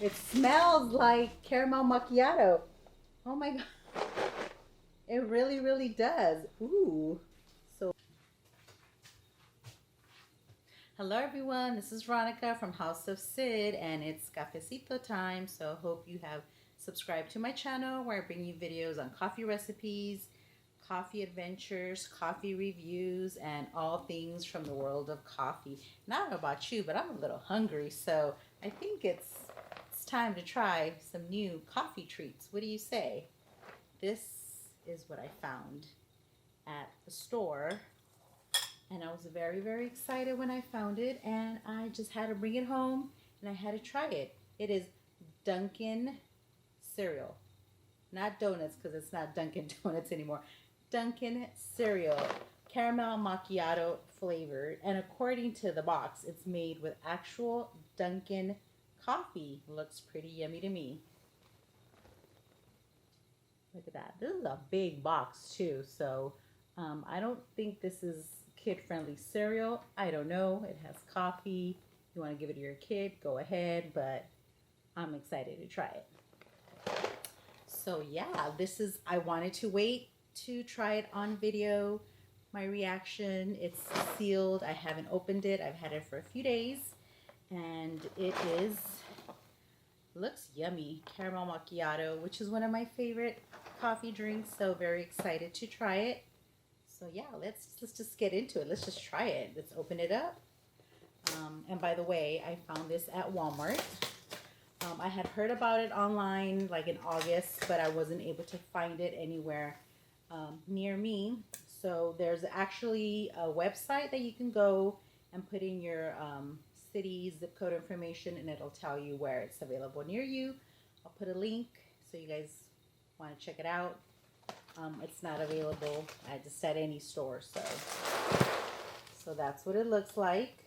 It smells like caramel macchiato. Oh my God. It really, really does. Ooh. So, hello everyone. This is Veronica from House of Cid, and it's cafecito time. So hope you have subscribed to my channel where I bring you videos on coffee recipes, coffee adventures, coffee reviews, and all things from the world of coffee. And I don't know about you, but I'm a little hungry, so I think it's time to try some new coffee treats. What do you say? This is what I found at the store, and I was very, very excited when I found it, and I just had to bring it home and I had to try it. It is Dunkin Cereal, not donuts, because it's not Dunkin Donuts anymore. Dunkin Cereal Caramel Macchiato flavored, and according to the box, it's made with actual Dunkin coffee. Looks pretty yummy to me. Look at that. This is a big box too, so I don't think this is kid-friendly cereal. I don't know. It has coffee. If you want to give it to your kid, go ahead, but I'm excited to try it. So yeah, this is, I wanted to wait to try it on video. My reaction, it's sealed. I haven't opened it. I've had it for a few days, and it looks yummy. Caramel macchiato, which is one of my favorite coffee drinks, so very excited to try it. So yeah, let's just get into it. Let's just try it. Let's open it up. And by the way, I found this at Walmart. I had heard about it online like in August, but I wasn't able to find it anywhere near me. So there's actually a website that you can go and put in your city zip code information, and it'll tell you where it's available near you. I'll put a link so you guys want to check it out. It's not available at any store, so that's what it looks like.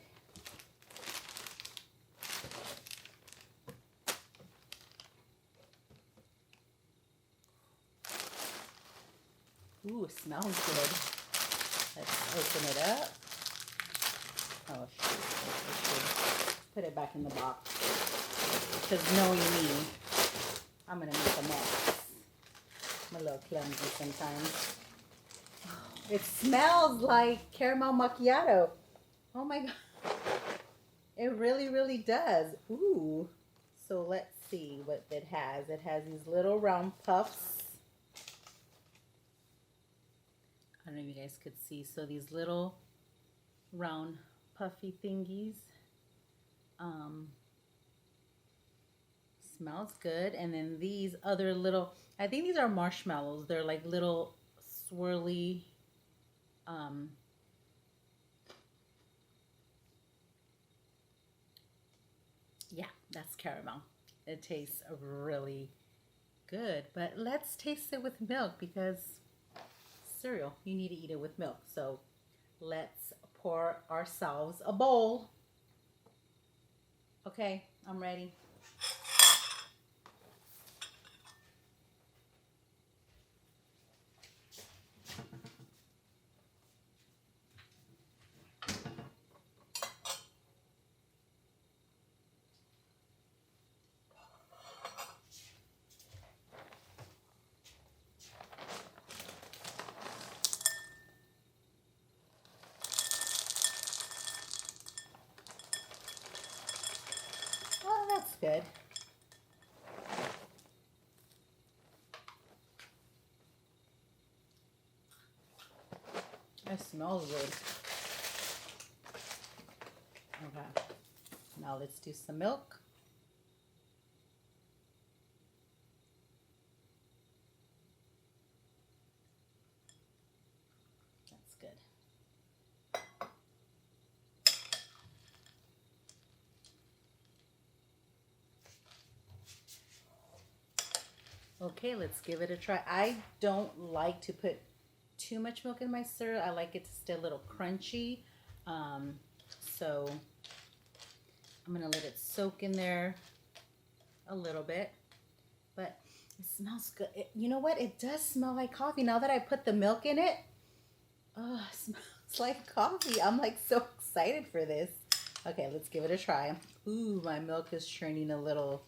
Ooh, it smells good. Let's open it up. Oh shoot, put it back in the box, because knowing me, I'm gonna make a mess. I'm a little clumsy sometimes. It smells like caramel macchiato. Oh my God. It really, really does. Ooh. So let's see what it has. It has these little round puffs. I don't know if you guys could see. So these little round puffy thingies. Smells good. And then these other little, I think these are marshmallows. They're like little swirly yeah, that's caramel. It tastes really good, but let's taste it with milk, because cereal, you need to eat it with milk. So let's pour ourselves a bowl. Okay, I'm ready. Oh, that's good. It smells good. Okay, now let's do some milk. That's good. Okay, let's give it a try. I don't like to put too much milk in my cereal. I like it to stay a little crunchy. So I'm gonna let it soak in there a little bit, but it smells good. You know what? It does smell like coffee now that I put the milk in it. Oh, it smells like coffee. I'm like so excited for this. Okay, let's give it a try. Ooh, my milk is churning a little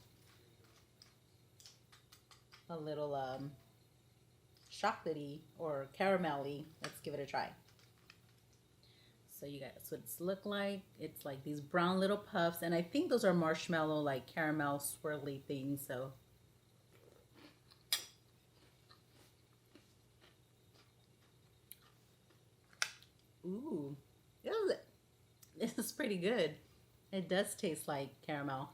a little chocolatey or caramelly. Let's give it a try. So you guys, what it's look like. It's like these brown little puffs, and I think those are marshmallow, like caramel swirly things. So ooh, this is pretty good. It does taste like caramel.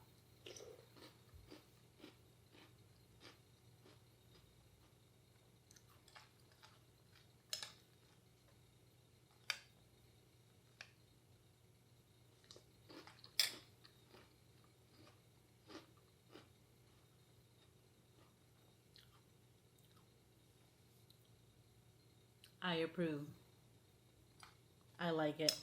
I approve. I like it.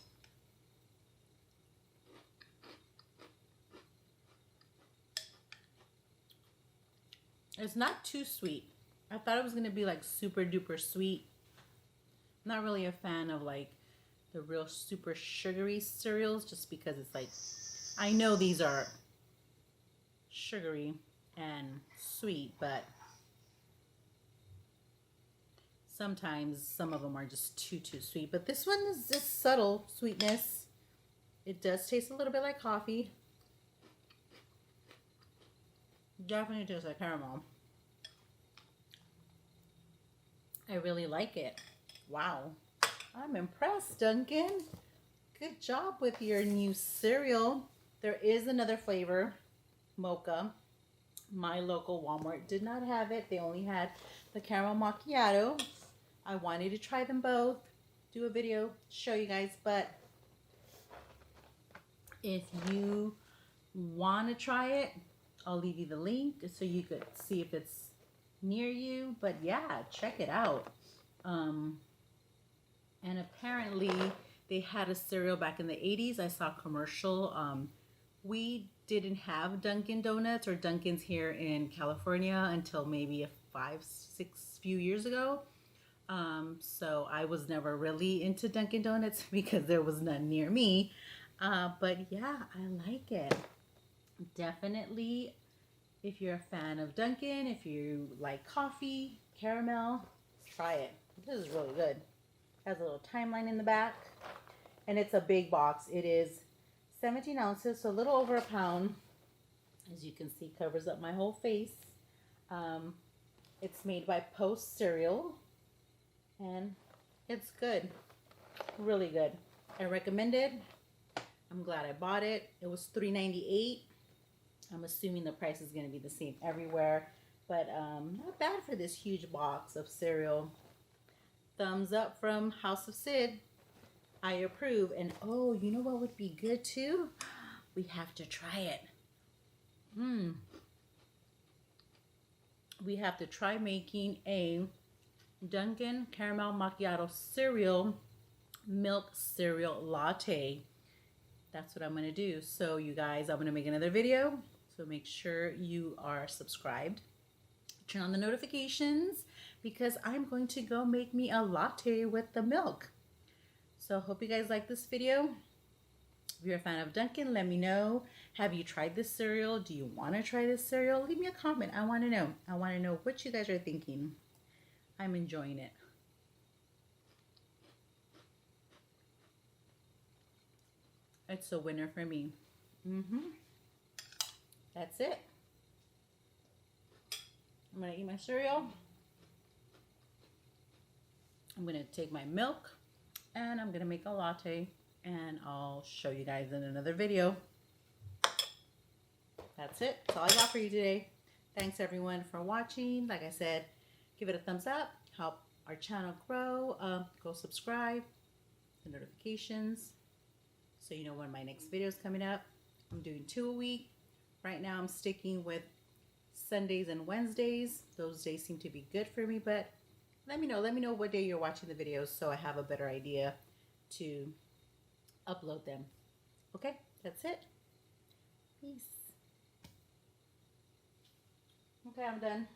It's not too sweet. I thought it was gonna be like super duper sweet. I'm not really a fan of like the real super sugary cereals, just because it's like, I know these are sugary and sweet, but sometimes some of them are just too sweet. But this one is just subtle sweetness. It does taste a little bit like coffee. Definitely tastes like caramel. I really like it. Wow. I'm impressed, Dunkin. Good job with your new cereal. There is another flavor, mocha. My local Walmart did not have it. They only had the caramel macchiato. I wanted to try them both, do a video, show you guys, but if you want to try it, I'll leave you the link so you could see if it's near you. But yeah, check it out. And apparently they had a cereal back in the 80s. I saw a commercial. We didn't have Dunkin' Donuts or Dunkin's here in California until maybe a 5-6 few years ago. So I was never really into Dunkin' Donuts because there was none near me. But yeah, I like it. Definitely, if you're a fan of Dunkin', if you like coffee, caramel, try it. This is really good. Has a little timeline in the back, and it's a big box. It is 17 ounces, so a little over a pound. As you can see, covers up my whole face. It's made by Post Cereal, and it's good. Really good. I recommend it. I'm glad I bought it. It was $3.98. I'm assuming the price is going to be the same everywhere, but not bad for this huge box of cereal. Thumbs up from House of Cid. I approve. And oh, you know what would be good too? We have to try it. We have to try making a Dunkin Caramel Macchiato cereal milk cereal latte. That's what I'm going to do. So you guys, I'm going to make another video. So make sure you are subscribed. Turn on the notifications because I'm going to go make me a latte with the milk. So hope you guys like this video. If you're a fan of Dunkin', let me know. Have you tried this cereal? Do you want to try this cereal? Leave me a comment. I want to know. I want to know what you guys are thinking. I'm enjoying it. It's a winner for me. That's it. I'm going to eat my cereal. I'm going to take my milk and I'm going to make a latte, and I'll show you guys in another video. That's it. That's all I got for you today. Thanks everyone for watching. Like I said, give it a thumbs up. Help our channel grow. Go subscribe. The notifications so you know when my next video is coming up. I'm doing 2 a week. Right now I'm sticking with Sundays and Wednesdays. Those days seem to be good for me, but let me know what day you're watching the videos so I have a better idea to upload them. Okay, that's it. Peace. Okay, I'm done.